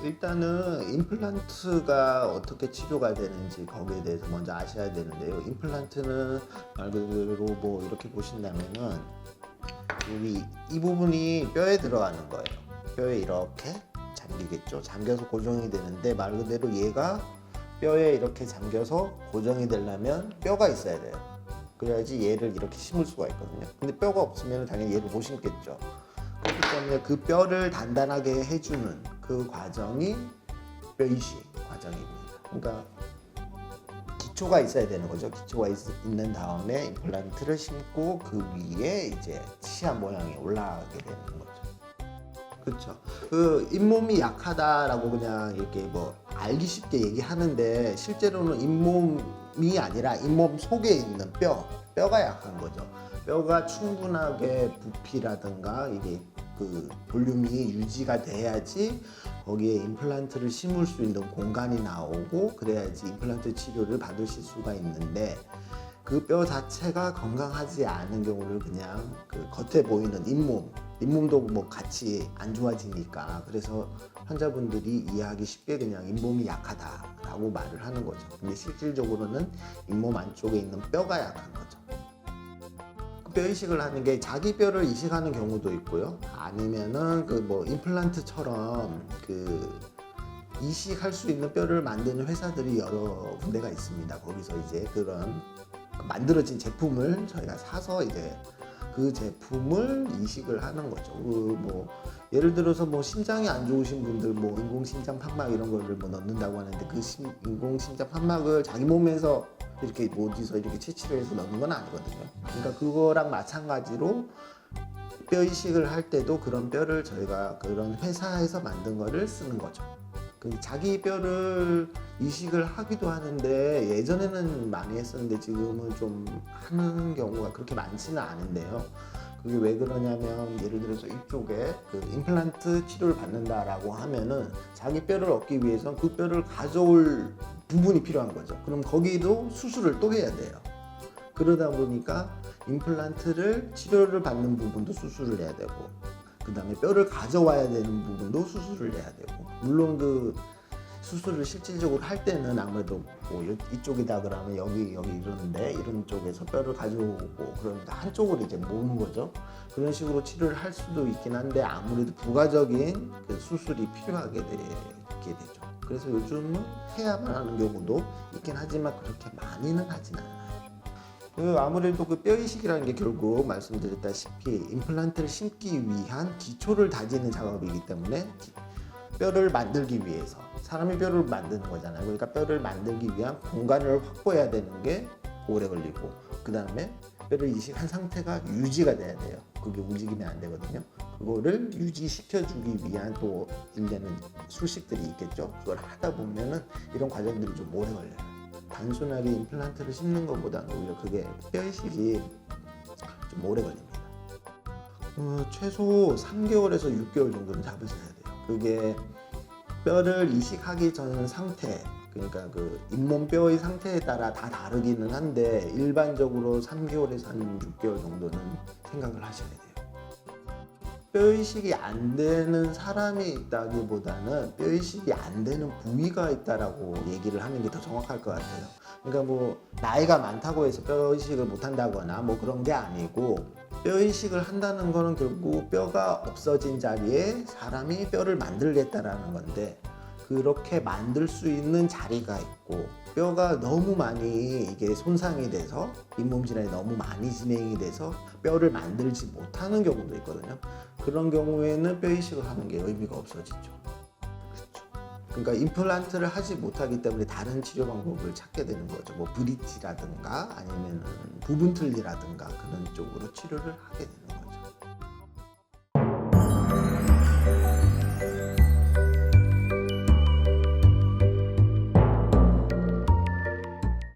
일단은 임플란트가 어떻게 치료가 되는지 거기에 대해서 먼저 아셔야 되는데요. 임플란트는 말 그대로 뭐 이렇게 보신다면은 여기 이 부분이 뼈에 들어가는 거예요. 뼈에 이렇게 잠기겠죠. 잠겨서 고정이 되는데 말 그대로 얘가 뼈에 이렇게 잠겨서 고정이 되려면 뼈가 있어야 돼요. 그래야지 얘를 이렇게 심을 수가 있거든요. 근데 뼈가 없으면 당연히 얘를 못 심겠죠. 그렇기 때문에 그 뼈를 단단하게 해주는 그 과정이 뼈이식 과정입니다. 그러니까 기초가 있어야 되는 거죠. 기초가 있는 다음에 임플란트를 심고 그 위에 이제 치아 모양이 올라가게 되는 거죠. 그렇죠. 그 잇몸이 약하다라고 그냥 이렇게 뭐 알기 쉽게 얘기하는데 실제로는 잇몸이 아니라 잇몸 속에 있는 뼈가 약한 거죠. 뼈가 충분하게 부피라든가 이게 그 볼륨이 유지가 돼야지 거기에 임플란트를 심을 수 있는 공간이 나오고 그래야지 임플란트 치료를 받으실 수가 있는데 그 뼈 자체가 건강하지 않은 경우를 그냥 그 겉에 보이는 잇몸도 뭐 같이 안 좋아지니까 그래서 환자분들이 이해하기 쉽게 그냥 잇몸이 약하다라고 말을 하는 거죠. 근데 실질적으로는 잇몸 안쪽에 있는 뼈가 약한 거죠. 뼈 이식을 하는 게 자기 뼈를 이식하는 경우도 있고요. 아니면은 그 뭐 임플란트처럼 그 이식할 수 있는 뼈를 만드는 회사들이 여러 군데가 있습니다. 거기서 이제 그런 만들어진 제품을 저희가 사서 이제 그 제품을 이식을 하는 거죠. 그 뭐 예를 들어서 뭐 심장이 안 좋으신 분들 뭐 인공심장 판막 이런 거를 뭐 넣는다고 하는데 그 인공심장 판막을 자기 몸에서 이렇게 뭐 어디서 이렇게 채취를 해서 넣는 건 아니거든요. 그러니까 그거랑 마찬가지로 뼈 이식을 할 때도 그런 뼈를 저희가 그런 회사에서 만든 거를 쓰는 거죠. 그 자기 뼈를 이식을 하기도 하는데 예전에는 많이 했었는데 지금은 좀 하는 경우가 그렇게 많지는 않은데요. 그게 왜 그러냐면 예를 들어서 이쪽에 그 임플란트 치료를 받는다라고 하면은 자기 뼈를 얻기 위해서 그 뼈를 가져올 부분이 필요한 거죠. 그럼 거기도 수술을 또 해야 돼요. 그러다 보니까 임플란트를 치료를 받는 부분도 수술을 해야 되고 그 다음에 뼈를 가져와야 되는 부분도 수술을 해야 되고 물론 그 수술을 실질적으로 할 때는 아무래도 뭐 이쪽이다 그러면 여기 이러는데 이런 쪽에서 뼈를 가져오고 그러니까 한쪽으로 이제 모으는 거죠. 그런 식으로 치료를 할 수도 있긴 한데 아무래도 부가적인 그 수술이 필요하게 되게 되죠. 그래서 요즘은 해야만 하는 경우도 있긴 하지만 그렇게 많이는 하진 않아요. 아무래도 그 뼈 이식이라는 게 결국 말씀드렸다시피 임플란트를 심기 위한 기초를 다지는 작업이기 때문에 뼈를 만들기 위해서 사람이 뼈를 만드는 거잖아요. 그러니까 뼈를 만들기 위한 공간을 확보해야 되는 게 오래 걸리고 그 다음에 뼈를 이식한 상태가 유지가 돼야 돼요. 그게 움직이면 안 되거든요. 그거를 유지시켜주기 위한 또 일련의 술식들이 있겠죠. 그걸 하다 보면은 이런 과정들이 좀 오래 걸려요. 단순하게 임플란트를 심는 것보다는 오히려 그게 뼈 이식이 좀 오래 걸립니다. 최소 3개월에서 6개월 정도는 잡으셔야 돼요. 그게 뼈를 이식하기 전 상태, 그러니까 그 잇몸뼈의 상태에 따라 다 다르기는 한데 일반적으로 3개월에서 한 6개월 정도는 생각을 하셔야 돼요. 뼈 이식이 안 되는 사람이 있다기보다는 뼈 이식이 안 되는 부위가 있다라고 얘기를 하는 게 더 정확할 것 같아요. 그러니까 뭐 나이가 많다고 해서 뼈 이식을 못 한다거나 뭐 그런 게 아니고 뼈 이식을 한다는 거는 결국 뼈가 없어진 자리에 사람이 뼈를 만들겠다라는 건데 그렇게 만들 수 있는 자리가 있고 뼈가 너무 많이 이게 손상이 돼서 잇몸 질환이 너무 많이 진행이 돼서 뼈를 만들지 못하는 경우도 있거든요. 그런 경우에는 뼈 이식을 하는 게 의미가 없어지죠. 그렇죠. 그러니까 임플란트를 하지 못하기 때문에 다른 치료 방법을 찾게 되는 거죠. 뭐 브릿지라든가 아니면 부분 틀니라든가 그런 쪽으로 치료를 하게 되는 거죠.